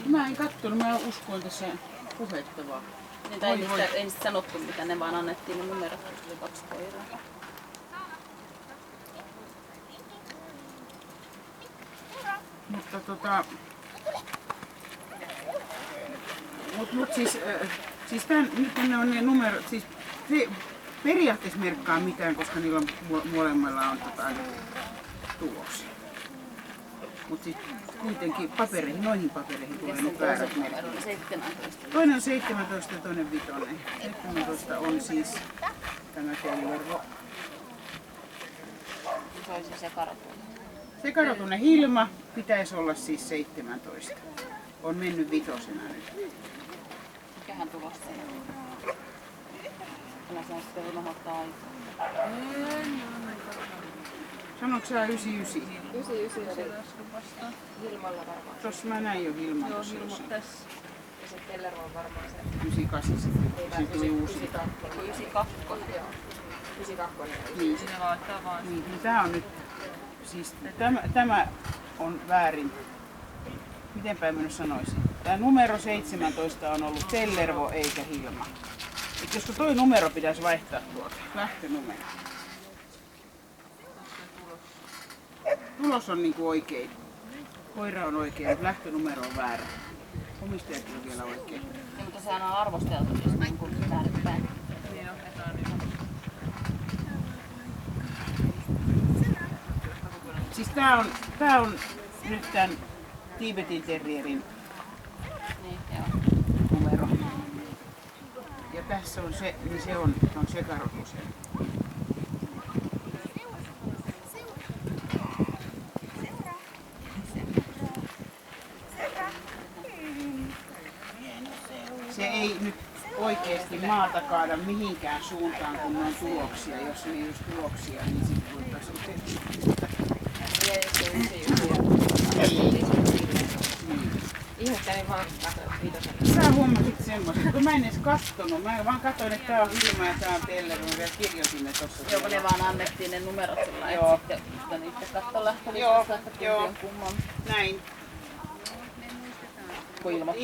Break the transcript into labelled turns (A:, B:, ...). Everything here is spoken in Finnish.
A: Mä en kattonut, mä uskoin tässä puhetta vaan.
B: Niin, ei niistä sanottu mitä, ne vaan annettiin ne numerot, kun tuli 2 koiraa.
A: Mutta Mut siis nyt ne on ne numerot, siis se periaatteessa merkkaa mitään, koska niillä on molemmilla on tuloksia. Mut siis kuitenkin noihin papereihin tulee nyt väärät merkit. Toinen on 17 ja toinen 5. 17 on siis tämä kellervo.
B: Se olisi se sekarotunne.
A: Sekarotunne Hilma pitäisi olla siis 17. On mennyt 5 nyt.
B: Mikähän tulos se on? Älä saa sitten unohtaa aikaa.
A: Sanoitko sä 99?
C: 99 oli vastaan. Hilmalla varmaan.
A: Tossa mä näin jo Hilman.
C: Joo, Hilma tässä. Ja se Kellervo on varmaan se.
A: 98 sitten. Siinä tuli uusi.
B: 92.
C: Joo. 92.
A: Niin.
C: Siinä laittaa vaan.
A: Niin, tää on nyt, siis tämä on väärin. Miten päin mä nyt sanoisin? Tää numero 17 on ollut Tellervo eikä Hilma. Et josko toi numero pitäisi vaihtaa tuolta, lähtönumero. Tulos on niinku oikein. Koira on oikein, mutta lähtönumero on väärä. Omistajakin on vielä oikein.
B: Niin, mutta sehän on arvosteltu siis niin kuin väärinpäin.
C: Niin otetaan nyt.
A: Siis tää on nyt tän Tibetin terrierin
B: Niin, joo.
A: numero. Ja tässä on se, niin se on sekarotus. Se ei nyt oikeesti maata kaada mihinkään suuntaan, kun on tuloksia. Jos ei olisi tuloksia, niin sitten voitaisiin tehdä.
C: Ihmettelin vaan viitosen.
A: Sä huomasit semmoisen, kun mä en edes kattonut. Mä vaan katsoin, että tää on Hilma ja tää on Tellervo. Mä vielä kirjoitin ne tossa.
B: Joo, kun ne vaan annettiin ne numerot sillä
A: Joo.
B: että sitten itse katto lähtölisästä, että
A: Joo.
B: kumpi on kumman.
A: Näin.
B: Kun ilmoittautuu.